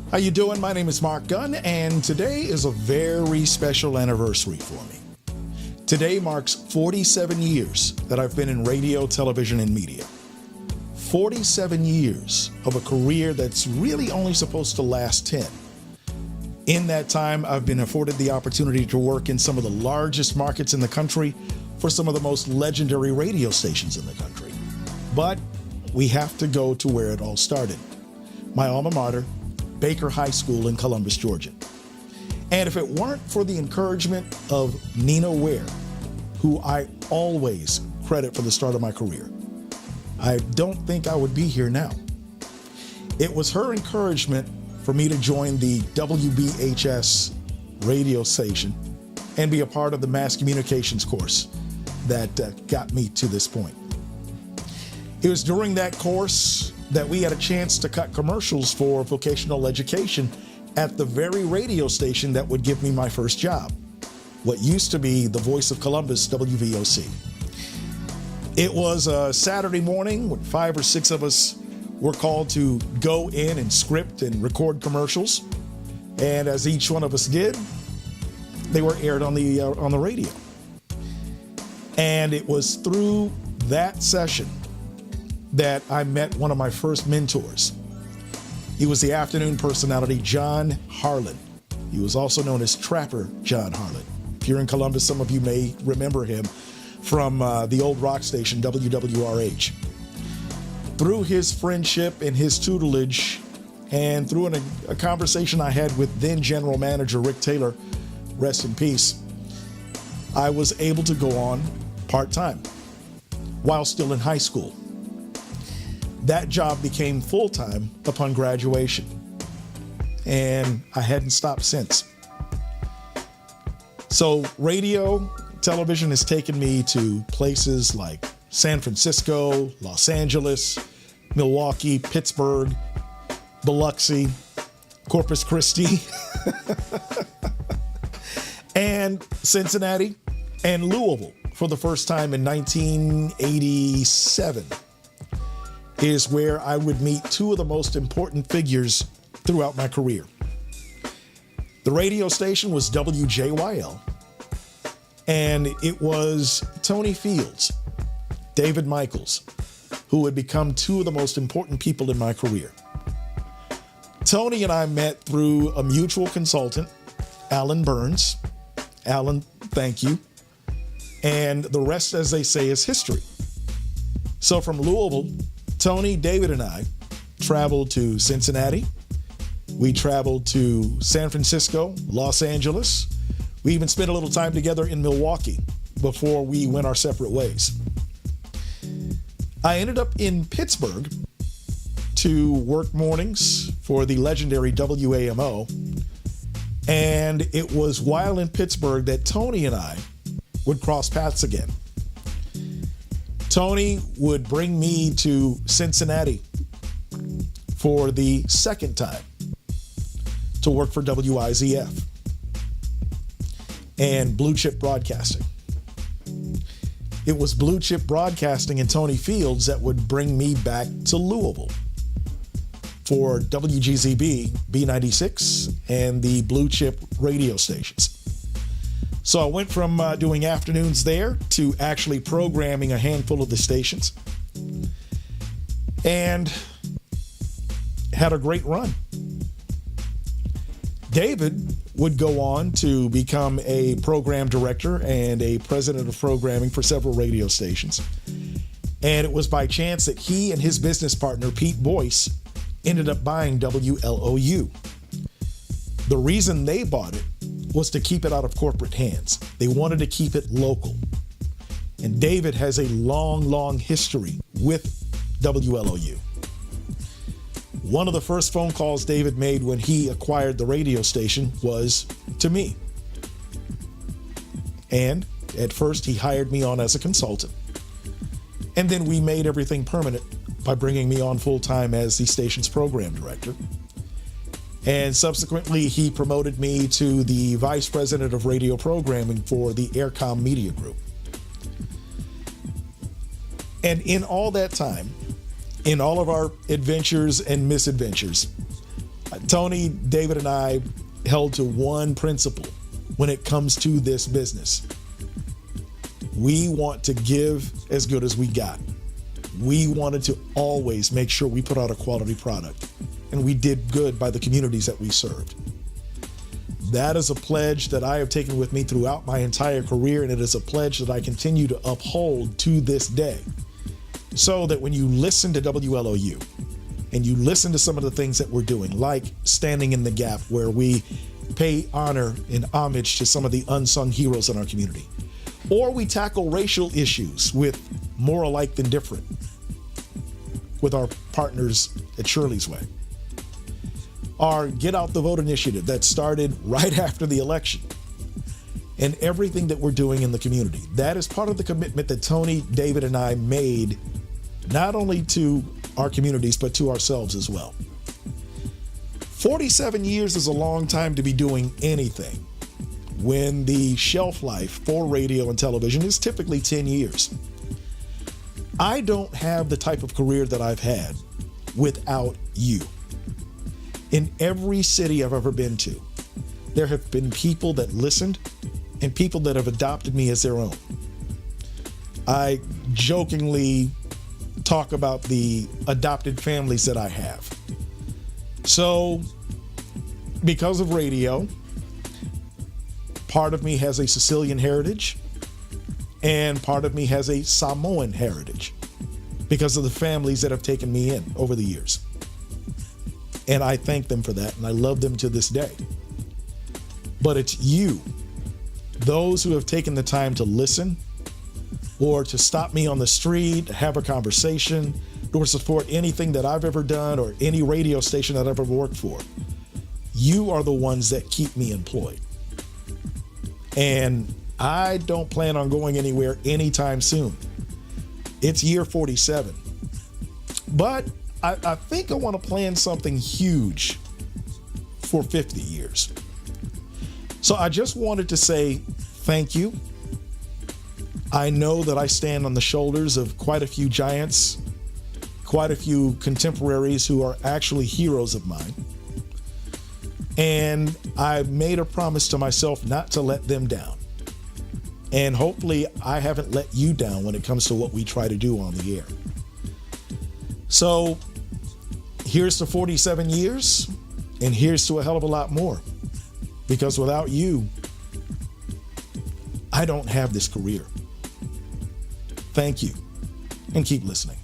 How you doing? My name is Mark Gunn, and today is a very special anniversary for me. Today marks 47 years that I've been in radio, television, and media. 47 years of a career that's really only supposed to last 10. In that time, I've been afforded the opportunity to work in some of the largest markets in the country for some of the most legendary radio stations in the country. But we have to go to where it all started. My alma mater, Baker High School in Columbus, Georgia. And if it weren't for the encouragement of Nina Ware, who I always credit for the start of my career, I don't think I would be here now. It was her encouragement for me to join the WBHS radio station and be a part of the mass communications course that got me to this point. It was during that course that we had a chance to cut commercials for vocational education at the very radio station that would give me my first job, what used to be the Voice of Columbus, WVOC. It was a Saturday morning when 5 or 6 of us were called to go in and script and record commercials. And as each one of us did, they were aired on the radio. And it was through that session that I met one of my first mentors. He was the afternoon personality, John Harlan. He was also known as Trapper John Harlan. If you're in Columbus, some of you may remember him from the old rock station, WWRH. Through his friendship and his tutelage, and through a conversation I had with then General Manager Rick Taylor, rest in peace, I was able to go on part-time while still in high school. That job became full-time upon graduation, and I hadn't stopped since. So radio, television has taken me to places like San Francisco, Los Angeles, Milwaukee, Pittsburgh, Biloxi, Corpus Christi, and Cincinnati, and Louisville for the first time in 1987. Is where I would meet two of the most important figures throughout my career. The radio station was WJYL, and it was Tony Fields, David Michaels, who would become two of the most important people in my career. Tony and I met through a mutual consultant, Alan Burns. Alan, thank you. And the rest, as they say, is history. So from Louisville, Tony, David, and I traveled to Cincinnati. We traveled to San Francisco, Los Angeles. We even spent a little time together in Milwaukee before we went our separate ways. I ended up in Pittsburgh to work mornings for the legendary WAMO. And it was while in Pittsburgh that Tony and I would cross paths again. Tony would bring me to Cincinnati for the second time to work for WIZF and Blue Chip Broadcasting. It was Blue Chip Broadcasting and Tony Fields that would bring me back to Louisville for WGZB, B96, and the Blue Chip radio stations. So I went from doing afternoons there to actually programming a handful of the stations and had a great run. David would go on to become a program director and a president of programming for several radio stations. And it was by chance that he and his business partner, Pete Boyce, ended up buying WLOU. The reason they bought it was to keep it out of corporate hands. They wanted to keep it local. And David has a long history with WLOU. One of the first phone calls David made when he acquired the radio station was to me. And at first he hired me on as a consultant. And then we made everything permanent by bringing me on full-time as the station's program director. And subsequently, he promoted me to the vice president of radio programming for the Aircom Media Group. And in all that time, in all of our adventures and misadventures, Tony, David, and I held to one principle when it comes to this business. We want to give as good as we got. We wanted to always make sure we put out a quality product, and we did good by the communities that we served. That is a pledge that I have taken with me throughout my entire career, and it is a pledge that I continue to uphold to this day. So that when you listen to WLOU and you listen to some of the things that we're doing, like Standing in the Gap, where we pay honor and homage to some of the unsung heroes in our community, or we tackle racial issues with More Alike Than Different with our partners at Shirley's Way, our Get Out the Vote initiative that started right after the election, and everything that we're doing in the community. That is part of the commitment that Tony, David, and I made, not only to our communities, but to ourselves as well. 47 years is a long time to be doing anything, when the shelf life for radio and television is typically 10 years. I don't have the type of career that I've had without you. In every city I've ever been to, there have been people that listened and people that have adopted me as their own. I jokingly talk about the adopted families that I have. So, because of radio, part of me has a Sicilian heritage and part of me has a Samoan heritage because of the families that have taken me in over the years. And I thank them for that, and I love them to this day. But it's you, those who have taken the time to listen, or to stop me on the street, have a conversation, or support anything that I've ever done or any radio station that I've ever worked for. You are the ones that keep me employed. And I don't plan on going anywhere anytime soon. It's year 47. But I think I want to plan something huge for 50 years. So I just wanted to say thank you. I know that I stand on the shoulders of quite a few giants, quite a few contemporaries who are actually heroes of mine. And I've made a promise to myself not to let them down. And hopefully I haven't let you down when it comes to what we try to do on the air. So here's to 47 years, and here's to a hell of a lot more. Because without you, I don't have this career. Thank you, and keep listening.